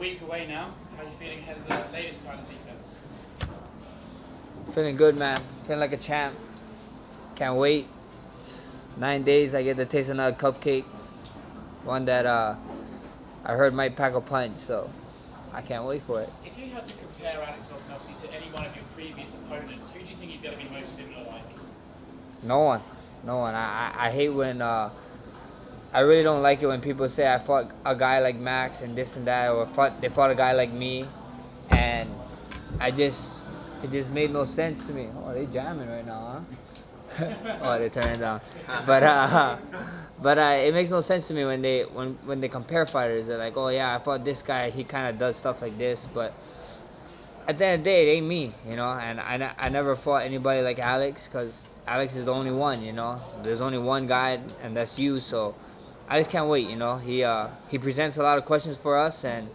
week away now. How are you feeling ahead of the latest title defense? Feeling good, man. Feeling like a champ. Can't wait. 9 days, I get to taste another cupcake. One that I heard might pack a punch, so I can't wait for it. If you had to compare Alex Volkanovski to any one of your previous opponents, who do you think he's going to be most similar like? No one. No one. I hate when I really don't like it when people say I fought a guy like Max and this and that, or they fought a guy like me, and it just made no sense to me. Oh, they jamming right now, huh? Oh, they turn it down. But it makes no sense to me when they compare fighters. They're like, oh yeah, I fought this guy. He kind of does stuff like this, but at the end of the day, it ain't me, you know. And I never fought anybody like Alex, because Alex is the only one, you know. There's only one guy, and that's you. So I just can't wait, you know. He presents a lot of questions for us, and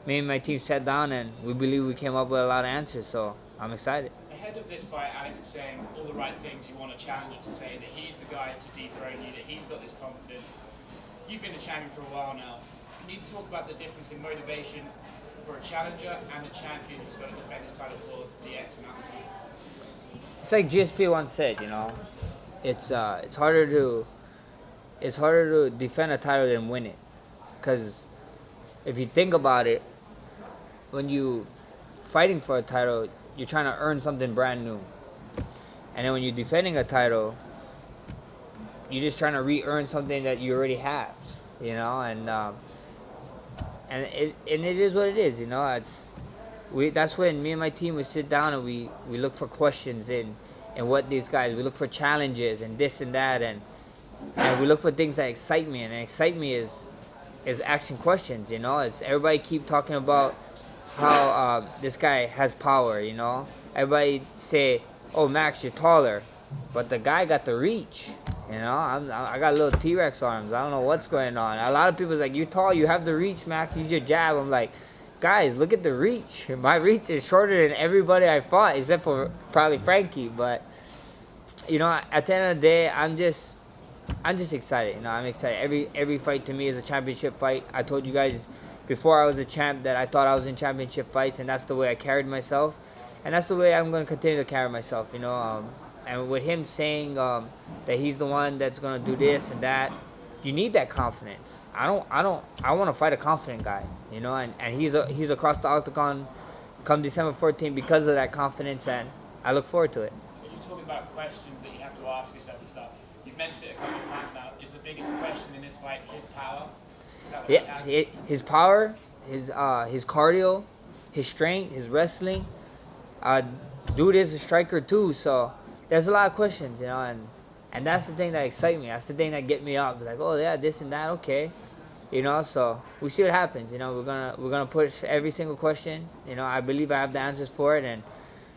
me and my team sat down, and we believe we came up with a lot of answers. So I'm excited. Ahead of this fight, Alex is saying all the right things. You want a challenger to say that he's the guy to dethrone you, that he's got this confidence. You've been a champion for a while now. Can you talk about the difference in motivation for a challenger and a champion who's got to defend his title for the X amount of time? It's like GSP once said, you know, it's harder to defend a title than win it, because if you think about it, when you fighting for a title, you're trying to earn something brand new, and then when you're defending a title, you're just trying to re-earn something that you already have, you know, and it is what it is, you know. That's when me and my team would sit down and we look for questions in what these guys. We look for challenges and this and that, and we look for things that excite me. And excite me is asking questions. You know, it's everybody keep talking about how this guy has power. You know, everybody say, "Oh, Max, you're taller," but the guy got the reach. You know, I got little T-Rex arms. I don't know what's going on. A lot of people's like, "You're tall, you have the reach, Max. Use your jab." I'm like, guys, look at the reach. My reach is shorter than everybody I fought, except for probably Frankie. But you know, at the end of the day, I'm just excited. You know, I'm excited. Every fight to me is a championship fight. I told you guys before I was a champ that I thought I was in championship fights, and that's the way I carried myself, and that's the way I'm going to continue to carry myself. You know, and with him saying that he's the one that's going to do this and that, you need that confidence. I want to fight a confident guy, you know, and he's across the octagon come December 14th because of that confidence, and I look forward to it. So you're talking about questions that you have to ask yourself and stuff. You've mentioned it a couple of times now. Is the biggest question in this fight his power? Is that what Yeah, his power, his cardio, his strength, his wrestling. Dude is a striker too, so there's a lot of questions, you know, and that's the thing that excites me. That's the thing that get me up. Like, oh yeah, this and that, okay, you know. So we see what happens. You know, we're gonna push every single question. You know, I believe I have the answers for it, and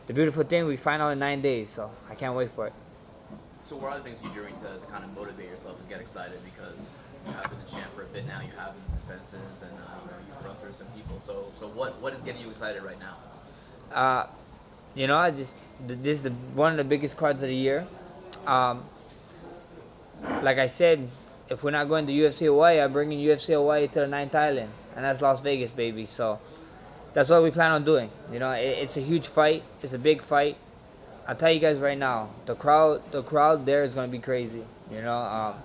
the beautiful thing, we find out in 9 days. So I can't wait for it. So what are the things you're doing to kind of motivate yourself and get excited, because you have been the champ for a bit now, you have these defenses, and you run through some people. So what is getting you excited right now? You know, this is one of the biggest cards of the year. Like I said, if we're not going to UFC Hawaii, I'm bringing UFC Hawaii to the 9th island, and that's Las Vegas, baby. So that's what we plan on doing. You know, it's a huge fight. It's a big fight. I'll tell you guys right now, the crowd there is going to be crazy. You know,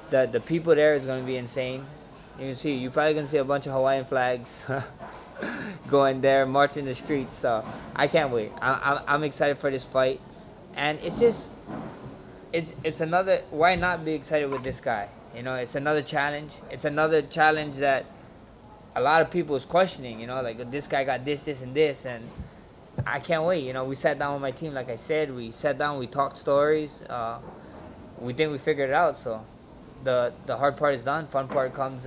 the people there is going to be insane. You're probably going to see a bunch of Hawaiian flags going there, marching the streets. So I can't wait. I'm excited for this fight, and it's just. It's another. Why not be excited with this guy? You know, it's another challenge. It's another challenge that a lot of people is questioning. You know, like, this guy got this, and this, and I can't wait. You know, we sat down with my team. Like I said, we sat down. We talked stories. We think we figured it out. So the hard part is done. Fun part comes.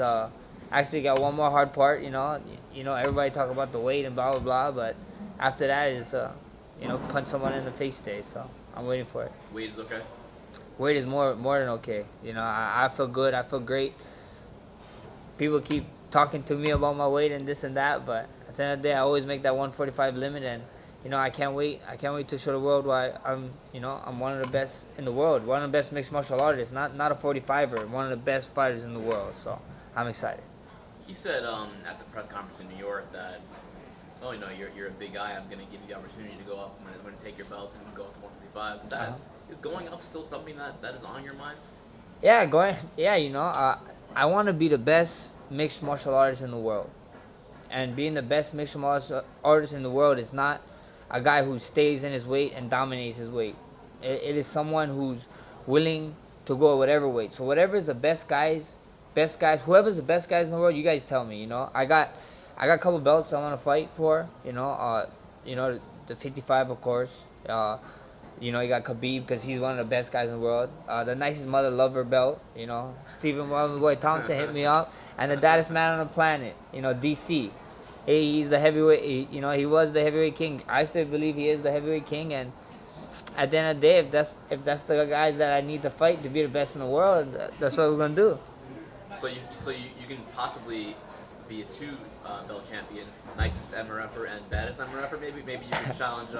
Actually, got one more hard part. You know, everybody talk about the weight and blah blah blah, but after that is punch someone in the face day. So I'm waiting for it. Weight is okay? Weight is more than okay. You know, I feel good. I feel great. People keep talking to me about my weight and this and that, but at the end of the day, I always make that 145 limit, and you know, I can't wait. I can't wait to show the world why I'm one of the best in the world, one of the best mixed martial artists, not a 45er, one of the best fighters in the world. So I'm excited. He said at the press conference in New York that, oh, you're a big guy. I'm going to give you the opportunity to go up. I'm going to take your belt and go up to 155. Is going up still something that is on your mind? Yeah, going. Yeah, I want to be the best mixed martial artist in the world, and being the best mixed martial artist in the world is not a guy who stays in his weight and dominates his weight. It is someone who's willing to go at whatever weight. So whatever is the best guys, whoever's the best guys in the world, you guys tell me. I got a couple belts I want to fight for. The 55, of course. You got Khabib because he's one of the best guys in the world. The nicest mother lover belt. Stephen Boy Thompson hit me up, and the baddest man on the planet. DC. He's the heavyweight. He was the heavyweight king. I still believe he is the heavyweight king, and at the end of the day, if that's the guys that I need to fight to be the best in the world, that's what we're gonna do. So you can possibly be a two belt champion, nicest MRFer and baddest MRFer. Maybe you can challenge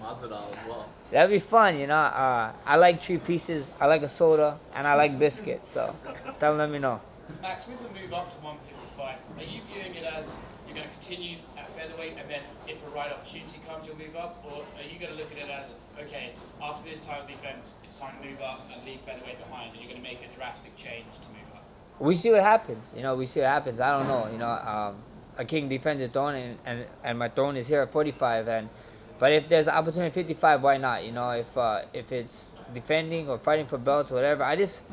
Masvidal as well. That'd be fun, I like 3 pieces, I like a soda, and I like biscuits. So, let me know. Max, with the move up to 155, are you viewing it as you're going to continue at featherweight and then if the right opportunity comes you'll move up? Or are you going to look at it as, okay, after this title defense, it's time to move up and leave featherweight behind, and you're going to make a drastic change to move up? We see what happens. We see what happens. I don't know. A king defends his throne, and my throne is here at 45. But if there's an opportunity at 55, why not? If it's defending or fighting for belts or whatever, it's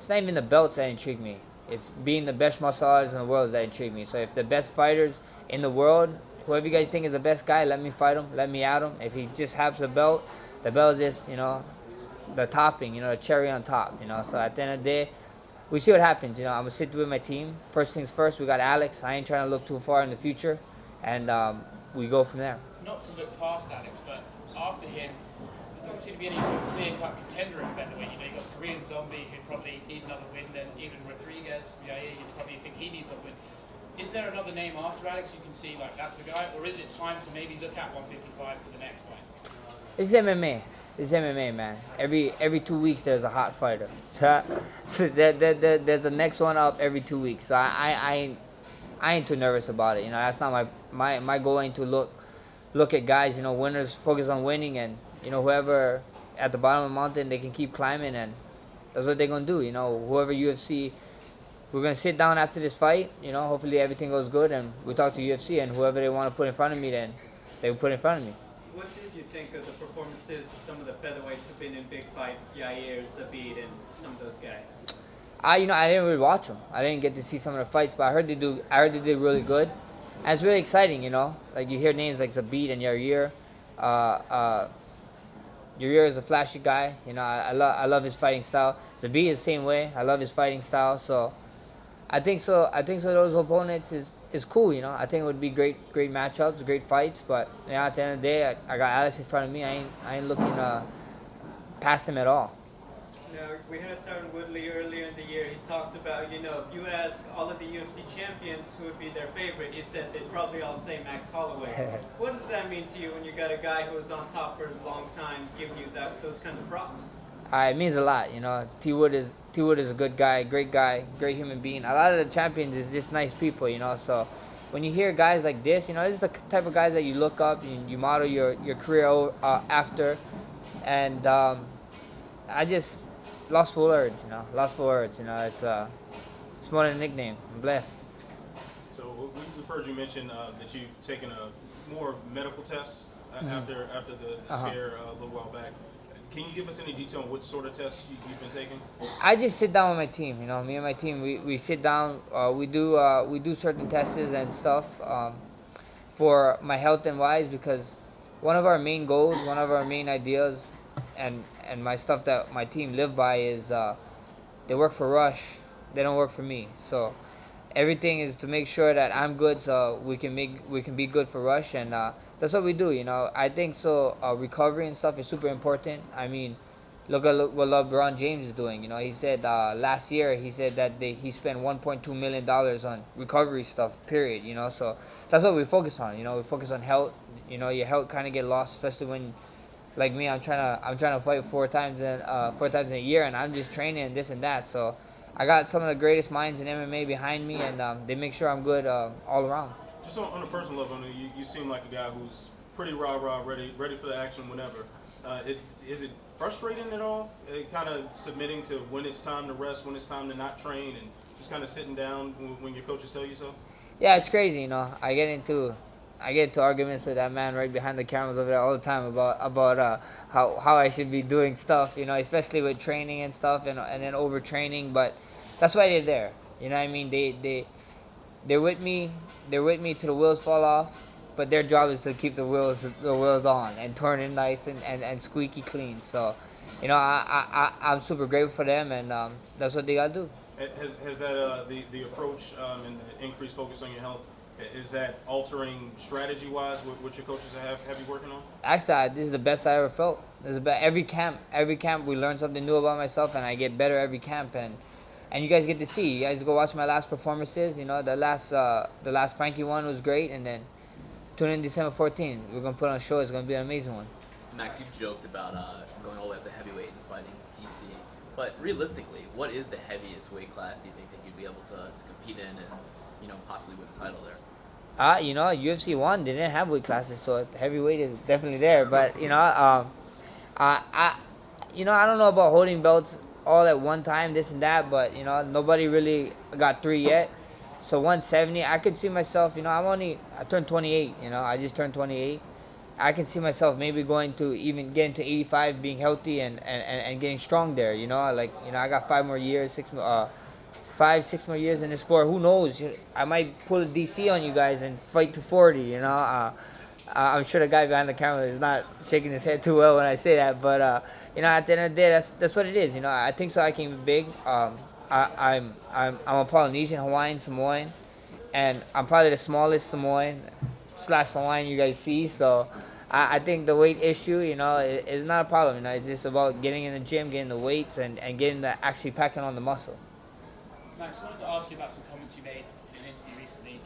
not even the belts that intrigue me. It's being the best martial artist in the world that intrigue me. So if the best fighters in the world, whoever you guys think is the best guy, let me fight him. Let me at him. If he just has the belt is just the topping, the cherry on top. So at the end of the day, we see what happens. I'm going to sit with my team. First things first, we got Alex. I ain't trying to look too far in the future. And we go from there. Not to look past Alex, but after him, there doesn't seem to be any clear-cut contender in featherweight. You've got Korean Zombie, who probably need another win, then even Rodriguez, you probably think he needs a win. Is there another name after Alex you can see, like, that's the guy? Or is it time to maybe look at 155 for the next fight? It's MMA. It's MMA, man. Every 2 weeks there's a hot fighter. So there's the next one up every 2 weeks. So I ain't too nervous about it. That's not my goal. Ain't to look at guys. Winners focus on winning, and whoever at the bottom of the mountain, they can keep climbing, and that's what they're gonna do. Whoever UFC, we're gonna sit down after this fight. Hopefully everything goes good, and we talk to UFC, and whoever they want to put in front of me, then they will put in front of me. What did you think of the performances of some of the featherweights who've been in big fights, Yair, Zabit, and some of those guys? I didn't really watch them. I didn't get to see some of the fights, but I heard they did really good. And it's really exciting, Like you hear names like Zabit and Yair. Yair is a flashy guy. I love his fighting style. Zabit is the same way. I love his fighting style. So I think so. Those opponents is cool. I think it would be great matchups, great fights. But at the end of the day, I got Alex in front of me. I ain't looking past him at all. Now, we had Tyron Woodley earlier in the year. He talked about, if you ask all of the UFC champions who would be their favorite, he said they'd probably all say Max Holloway. What does that mean to you when you got a guy who was on top for a long time giving you those kind of props? It means a lot, T Wood is a good guy, great human being. A lot of the champions is just nice people, So when you hear guys like this, this is the type of guys that you look up and you model your career after. And I just lost for words, Lost for words, It's more than a nickname. I'm blessed. So we've heard you mention that you've taken more medical tests after the scare a little while back. Can you give us any detail on what sort of tests you've been taking? I just sit down with my team. Me and my team, we sit down. We do certain tests and stuff for my health and wise, because one of our main goals, one of our main ideas, and my stuff that my team live by is they work for Rush, they don't work for me. So everything is to make sure that I'm good, so we can be good for Rush, and that's what we do. I think so. Recovery and stuff is super important. I mean, look at what LeBron James is doing. He said last year he said that he spent $1.2 million on recovery stuff. Period. So that's what we focus on. We focus on health. Your health kind of get lost, especially when, like me, I'm trying to fight four times in a year, and I'm just training and this and that. So I got some of the greatest minds in MMA behind me, and they make sure I'm good all around. Just on a personal level, you seem like a guy who's pretty rah-rah, ready for the action whenever. Is it frustrating at all, kind of submitting to when it's time to rest, when it's time to not train, and just kind of sitting down when your coaches tell you so? Yeah, it's crazy, you know. I get into arguments with that man right behind the cameras over there all the time about how I should be doing stuff, you know, especially with training and stuff, and then overtraining. But that's why they're there. You know what I mean? They're with me. They're with me till the wheels fall off. But their job is to keep the wheels on and turn it nice and squeaky clean. So, you know, I'm super grateful for them, and that's what they gotta do. Has that the approach and the increased focus on your health, is that altering strategy-wise what your coaches have you working on? Actually, this is the best I ever felt. This is every camp we learn something new about myself, and I get better every camp. And you guys get to see. You guys go watch my last performances. You know, the last Frankie one was great, and then tune in December 14th. We're gonna put on a show. It's gonna be an amazing one. Max, you joked about going all the way up to heavyweight and fighting DC, but realistically, what is the heaviest weight class do you think that you'd be able to compete in and, you know, possibly win the title there? You know, UFC 1 they didn't have weight classes, so heavyweight is definitely there. But you know, I don't know about holding belts all at one time, this and that. But you know, nobody really got 3 yet. So 170, I could see myself. You know, I turned 28. You know, I just turned 28. I can see myself maybe going to even getting to 85, being healthy and getting strong there. You know, I got 5 more years, 6 more years in this sport. Who knows? I might pull a DC on you guys and fight to 40. You know, I'm sure the guy behind the camera is not shaking his head too well when I say that. But you know, at the end of the day, that's what it is. You know, I think so. I can be big. I'm a Polynesian, Hawaiian, Samoan, and I'm probably the smallest Samoan / Hawaiian you guys see. So I think the weight issue, you know, is not a problem. You know, it's just about getting in the gym, getting the weights, and getting actually packing on the muscle. Max, I wanted to ask you about some comments you made in an interview recently.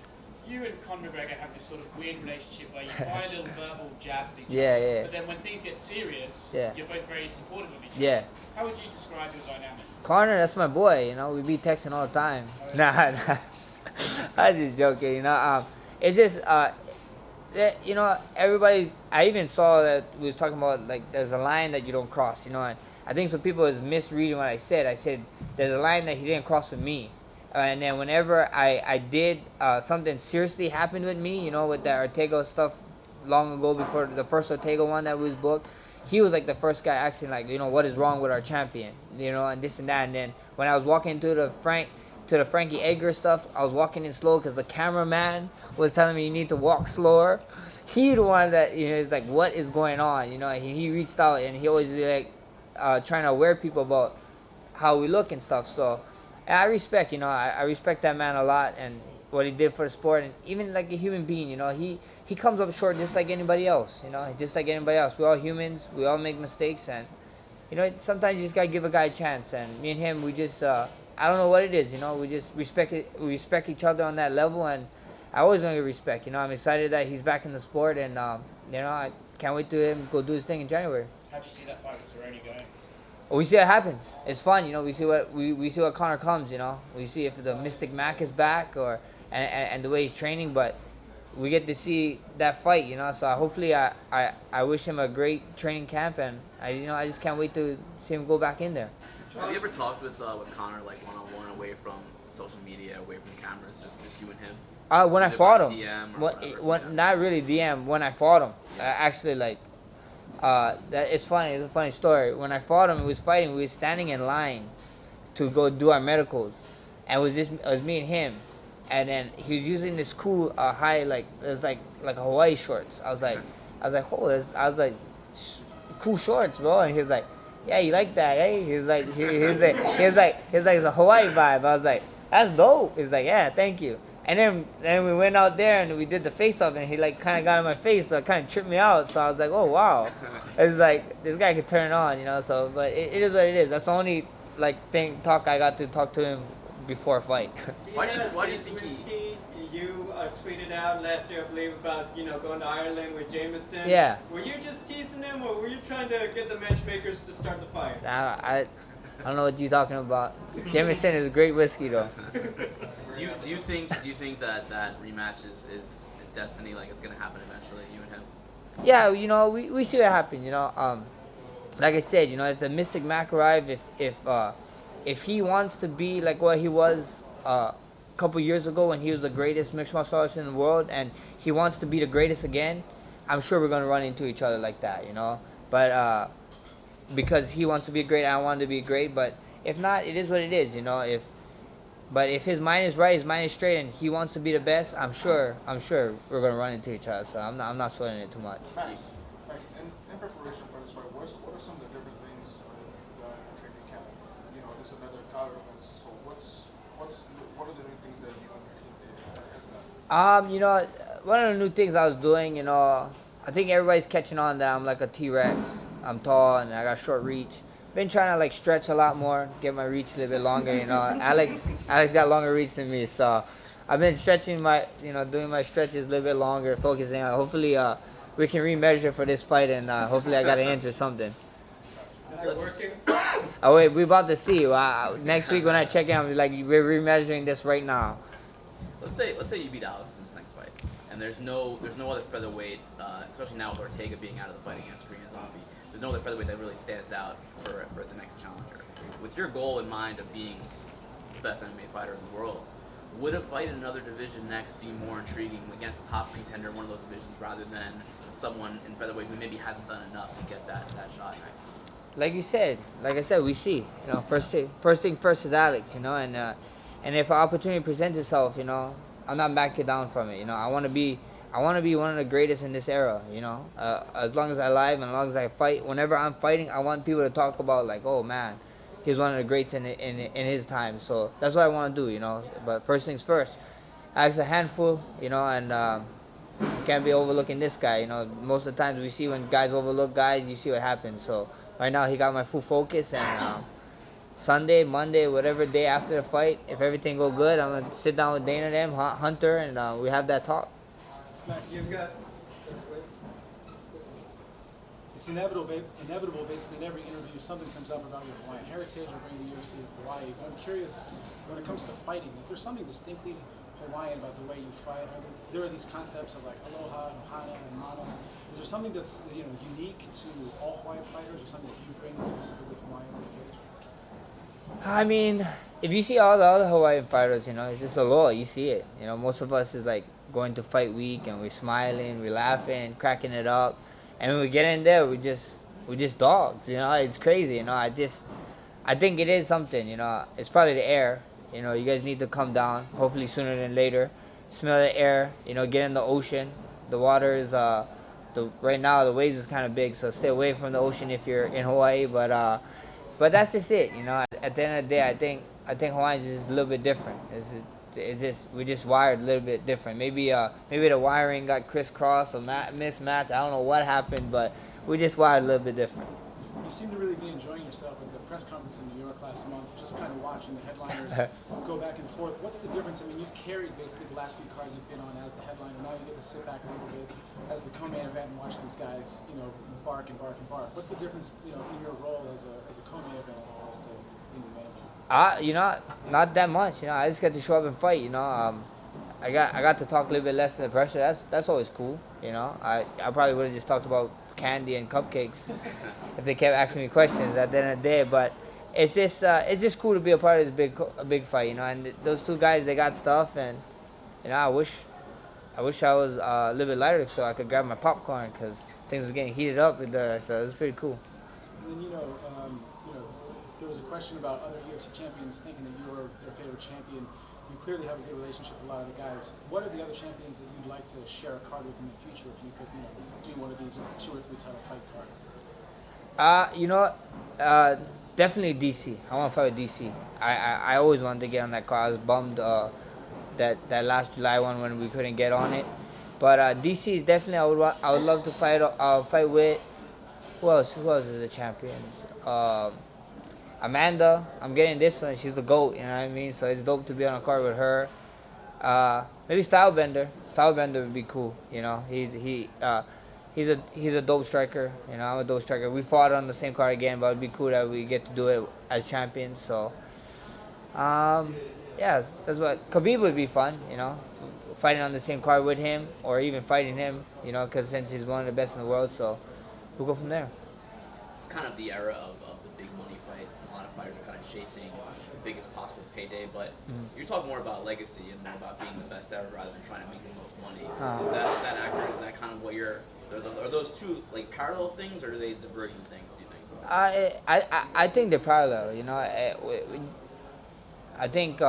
You and Conor McGregor have this sort of weird relationship where you fire little verbal jabs at each other. Yeah. But then when things get serious, Yeah. you're both very supportive of each other. Yeah. How would you describe your dynamic? Conor, that's my boy. You know, we be texting all the time. Nah. I'm just joking. You know, it's just you know, everybody. I even saw that we was talking about like there's a line that you don't cross. You know, and I think some people is misreading what I said. I said there's a line that he didn't cross with me. And then whenever I did something seriously happened with me, you know, with that Ortega stuff long ago before the first Ortega one that was booked, he was like the first guy asking like, you know, what is wrong with our champion, you know, and this and that. And then when I was walking to the Frankie Edgar stuff, I was walking in slow because the cameraman was telling me you need to walk slower. He the one that, you know, is like, what is going on, you know? He reached out and he always like trying to aware people about how we look and stuff. So. And I respect, you know, I respect that man a lot and what he did for the sport. And even like a human being, you know, he comes up short just like anybody else, you know, just like anybody else. We're all humans. We all make mistakes. And, you know, sometimes you just got to give a guy a chance. And me and him, we just, I don't know what it is, you know, we just respect each other on that level. And I always going to get respect, you know. I'm excited that he's back in the sport. And, you know, I can't wait to him go do his thing in January. How do you see that fight with Cerrone going? We see what happens. It's fun, you know. We see what Conor comes, you know. We see if the Mystic Mac is back and the way he's training. But we get to see that fight, you know. So hopefully, I wish him a great training camp, and I just can't wait to see him go back in there. Have you ever talked with Conor like one-on-one, away from social media, away from cameras, just you and him? When I fought him, DM not really DM. When I fought him, actually like. It's funny. It's a funny story. When I fought him, we were standing in line to go do our medicals, and it was me and him, and then he was using this cool high it was like Hawaii shorts. I was like, cool shorts, bro, and he was like, yeah, you like that, eh? He was like, it's a Hawaii vibe. I was like, that's dope. He's like, yeah, thank you. And then we went out there and we did the face-off, and he like kind of got in my face, so it kind of tripped me out. So I was like, oh wow, it's like this guy could turn on, you know. So, but it is what it is. That's the only talk I got to talk to him before a fight. Why do you think you tweeted out last year, I believe, about going to Ireland with Jameson? Yeah. Were you just teasing him, or were you trying to get the matchmakers to start the fight? I don't know what you're talking about. Jameson is great whiskey though. Do you think that rematch is destiny? Like it's gonna happen eventually, you and him? Yeah, we see what happened. Like I said, if the Mystic Mac arrive, if he wants to be like what he was a couple years ago when he was the greatest mixed martial artist in the world, and he wants to be the greatest again, I'm sure we're gonna run into each other like that. But because he wants to be great, I want to be great. But if not, it is what it is. But if his mind is right, his mind is straight, and he wants to be the best, I'm sure we're gonna run into each other. So I'm not sweating it too much. Max, in preparation for this fight, what are some of the different things you've done in training camp? This is another title event. So what are the new things that you and your team did? One of the new things I was doing, I think everybody's catching on that I'm like a T-Rex. I'm tall and I got short reach. Been trying to like stretch a lot more, get my reach a little bit longer. Alex got longer reach than me, so I've been stretching doing my stretches a little bit longer, focusing on. Hopefully, we can remeasure for this fight, and hopefully I got an inch or something. Is it working? Oh wait, we about to see. Next week when I check in, I'm like, we're remeasuring this right now. Let's say you beat Alex in this next fight, and there's no other featherweight, especially now with Ortega being out of the fight against Korean Zombie. There's no other featherweight that really stands out for the next challenger. With your goal in mind of being the best MMA fighter in the world, would a fight in another division next be more intriguing against a top contender in one of those divisions rather than someone in featherweight who maybe hasn't done enough to get that shot next? Like I said, we see. First thing first is Alex. And if an opportunity presents itself, I'm not backing down from it. I want to be one of the greatest in this era. As long as I live and as long as I fight, whenever I'm fighting, I want people to talk about like, oh man, he's one of the greats in his time. So that's what I want to do. But first things first, Alex a handful. And you can't be overlooking this guy. Most of the times we see when guys overlook guys, you see what happens. So right now he got my full focus, and Sunday, Monday, whatever day after the fight, if everything go good, I'm gonna sit down with Dana and them, Hunter, and we have that talk. Max, you've got. It's inevitable basically in every interview something comes up about your Hawaiian heritage or bringing the UFC to Hawaii. But I'm curious, when it comes to fighting, is there something distinctly Hawaiian about the way you fight? There are these concepts of like aloha and hana and mana. Is there something that's unique to all Hawaiian fighters, or something that you bring specifically Hawaiian to the cage? I mean, if you see all the other Hawaiian fighters, it's just aloha. You see it. Most of us is like going to fight week and we're smiling, we're laughing, cracking it up. And when we get in there, we're just dogs, It's crazy, I think it is something, It's probably the air, You guys need to come down, hopefully sooner than later. Smell the air, get in the ocean. The water is, right now the waves is kind of big, so stay away from the ocean if you're in Hawaii. But that's just it, At the end of the day, I think Hawaiians is just a little bit different. It's just we're just wired a little bit different. Maybe the wiring got crisscrossed or mismatched. I don't know what happened, but we just wired a little bit different. You seem to really be enjoying yourself at the press conference in New York last month, just kind of watching the headliners go back and forth. What's the difference? I mean, you've carried basically the last few cards you've been on as the headliner. Now you get to sit back a little bit as the co-main event and watch these guys, bark and bark and bark. What's the difference, in your role as a co-main event as opposed to in the main event? Not that much. I just got to show up and fight. I got to talk a little bit less in the pressure. That's always cool. I probably would have just talked about candy and cupcakes if they kept asking me questions at the end of the day. But it's just cool to be a part of this big fight. And those two guys, they got stuff, and I wish I was a little bit lighter so I could grab my popcorn because things was getting heated up so it's pretty cool. And then there was a question about other UFC champions thinking that you were their favorite champion. You clearly have a good relationship with a lot of the guys. What are the other champions that you'd like to share a card with in the future if you could, do one of these 2 or 3 title fight cards? Definitely DC. I want to fight with DC. I always wanted to get on that card. I was bummed that last July one when we couldn't get on it. But DC is definitely I would love to fight with. Who else is the champions? Amanda, I'm getting this one. She's the GOAT, you know what I mean? So it's dope to be on a card with her. Maybe Stylebender. Stylebender would be cool, he's a dope striker. You know, I'm a dope striker. We fought on the same card again, but it'd be cool that we get to do it as champions. So, yeah, that's what Khabib would be fun. You know, fighting on the same card with him, or even fighting him. You know, because since he's one of the best in the world, so we'll go from there. It's kind of the era of the big money fight. A lot of fighters are kind of chasing the biggest possible payday, but you're talking more about legacy and more about being the best ever rather than trying to make the most money. Is that accurate? Is that kind of what you're? Are those two like parallel things, or are they divergent things? Do you think? I think they're parallel. You know, I think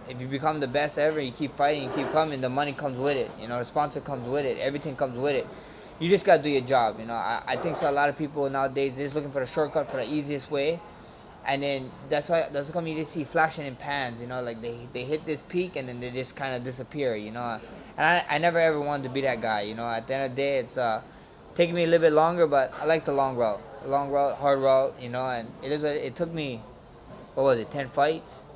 if you become the best ever, you keep fighting, you keep coming, the money comes with it. You know, the sponsor comes with it, everything comes with it. You just gotta do your job. You know, I think so. A lot of people nowadays they're just looking for the shortcut, for the easiest way, and then that's how come you just see flashing in pans. You know, like they hit this peak and then they just kind of disappear. You know, and I never ever wanted to be that guy. You know, at the end of the day, it's taking me a little bit longer, but I like the long route, hard route. You know, and it took me, what was it, 10 fights?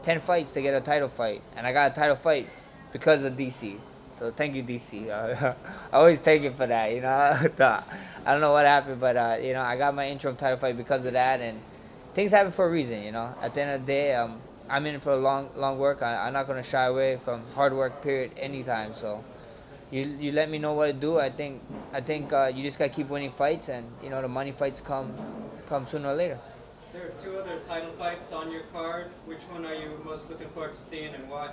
10 fights to get a title fight, and I got a title fight because of DC. So thank you, DC. I always take it for that, you know. I don't know what happened, but you know, I got my interim title fight because of that, and things happen for a reason, you know. At the end of the day, I'm in it for a long work. I'm not gonna shy away from hard work, period, anytime. So you let me know what to do. I think you just gotta keep winning fights, and you know the money fights come sooner or later. There are 2 other title fights on your card. Which one are you most looking forward to seeing, and why?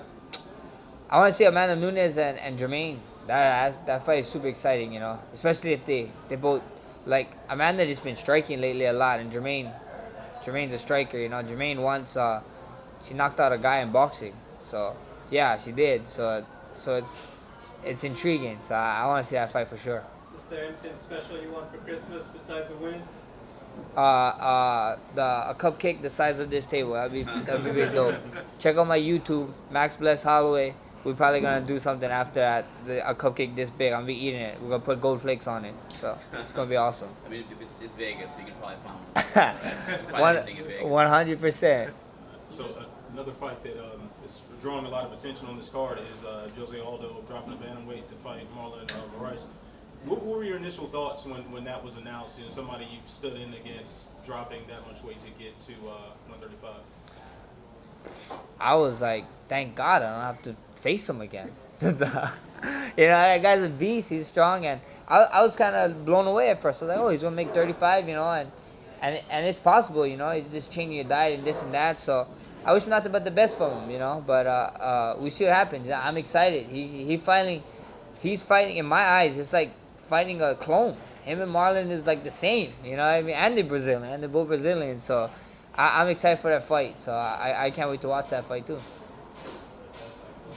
I want to see Amanda Nunes and Jermaine. That fight is super exciting, you know. Especially if they both, like, Amanda just been striking lately a lot, and Jermaine's a striker, you know. Jermaine once she knocked out a guy in boxing, so yeah, she did. So it's intriguing. So I want to see that fight for sure. Is there anything special you want for Christmas besides a win? A cupcake the size of this table. That'd be really dope. Check out my YouTube, Max Bless Holloway. We're probably gonna do something after that. A cupcake this big. I'm gonna be eating it. We're gonna put gold flakes on it. So it's gonna be awesome. I mean, it's Vegas, so you can probably find anything in Vegas. 100%. So another fight that is drawing a lot of attention on this card is Jose Aldo dropping a bantamweight to fight Marlon Moraes. What were your initial thoughts when that was announced? You know, somebody you've stood in against dropping that much weight to get to 135. I was like, thank God I don't have to face him again. You know, that guy's a beast. He's strong, and I was kind of blown away at first. I was like, oh, he's gonna make 35, you know, and it's possible, you know. He's just changing your diet and this and that. So I wish nothing but the best for him, you know. But we see what happens. I'm excited. He's fighting. In my eyes, it's like fighting a clone. Him and Marlon is like the same, you know what I mean? And they're Brazilian, and they're both Brazilian. So I'm excited for that fight. So I can't wait to watch that fight too. You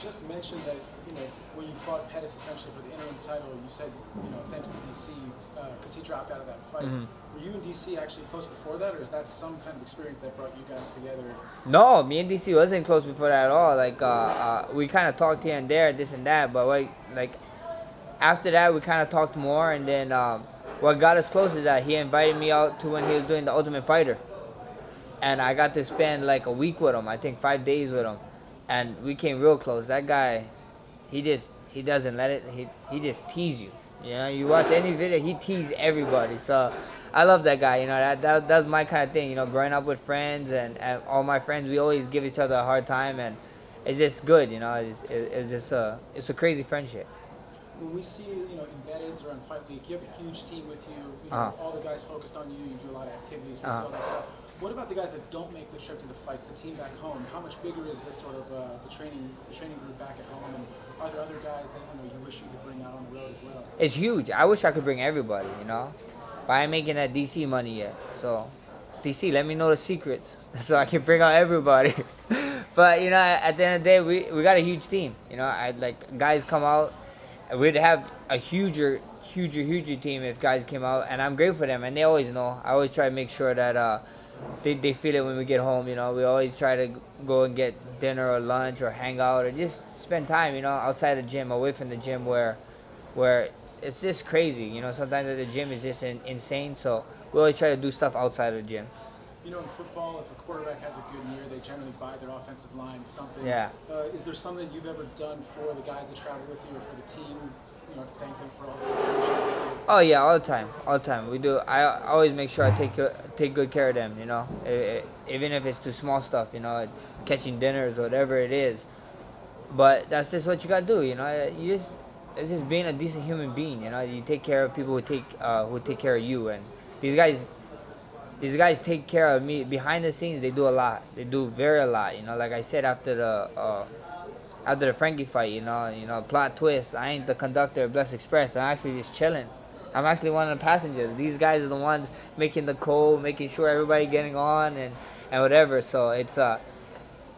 just mentioned that, you know, when you fought Pettis essentially for the interim title, you said, you know, thanks to DC, because he dropped out of that fight. Mm-hmm. Were you and DC actually close before that, or is that some kind of experience that brought you guys together? No, me and DC wasn't close before that at all. Like we kind of talked here and there, this and that, but like after that we kind of talked more, and then what got us close is that he invited me out to when he was doing the Ultimate Fighter, and I got to spend like a week with him. I think 5 days with him, and we came real close. That guy, he doesn't let it. He just tease you. You know, you watch any video, he tease everybody. So I love that guy. You know, that's my kind of thing. You know, growing up with friends and all my friends, we always give each other a hard time, and it's just good. You know, it's just it's a crazy friendship. When we see, you know, embeddeds or on Fight Week, you have a huge team with you. You know, all the guys focused on you. You do a lot of activities, we see all that stuff. What about the guys that don't make the trip to the fights, the team back home? How much bigger is this sort of the training group back at home? And are there other guys that, you know, you wish you could bring out on the road as well? It's huge. I wish I could bring everybody, you know, but I ain't making that DC money yet. So, DC, let me know the secrets so I can bring out everybody. But you know, at the end of the day, we got a huge team. You know, I'd like guys come out. We'd have a huger team if guys came out, and I'm grateful for them, and they always know. I always try to make sure that they feel it when we get home. You know, we always try to go and get dinner or lunch or hang out or just spend time, you know, outside the gym, away from the gym where it's just crazy. You know, sometimes at the gym is just insane. So we always try to do stuff outside of the gym. You know, in football, if a quarterback has a good year, they generally buy their offensive line something. Yeah. Is there something you've ever done for the guys that travel with you or for the team, you know, to thank them for all the information they give? Oh yeah, all the time, all the time. We do. I always make sure I take good care of them. Even if it's too small stuff. Catching dinners or whatever it is. But that's just what you gotta do. It's just being a decent human being. You take care of people who take care of you, and these guys. These guys take care of me behind the scenes. They do a lot. They do very a lot. Like I said after the Frankie fight. Plot twist. I ain't the conductor of Bless Express. I'm actually just chilling. I'm actually one of the passengers. These guys are the ones making the call, making sure everybody getting on and whatever. So it's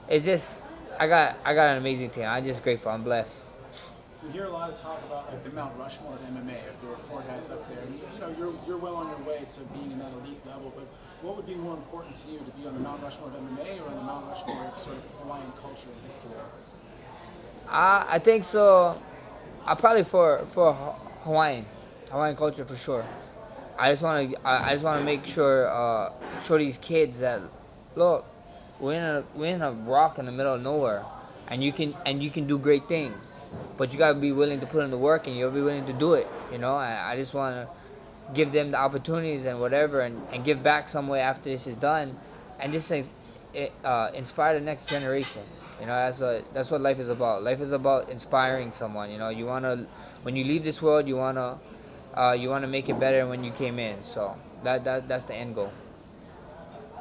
just I got an amazing team. I'm just grateful. I'm blessed. We hear a lot of talk about like the Mount Rushmore of MMA. If there were 4 guys up there, you're well on your way to being in that elite level. But what would be more important to you, to be on the Mount Rushmore of MMA or on the Mount Rushmore of sort of Hawaiian culture and history? I think so. I probably for Hawaiian culture for sure. I just want to make sure show these kids that look, we're in a rock in the middle of nowhere, and you can do great things, but you gotta be willing to put in the work and you'll be willing to do it. And I just want to give them the opportunities and whatever, and give back some way after this is done, and just inspire the next generation. That's what life is about. Life is about inspiring someone. You wanna, when you leave this world, you wanna make it better than when you came in. So that's the end goal.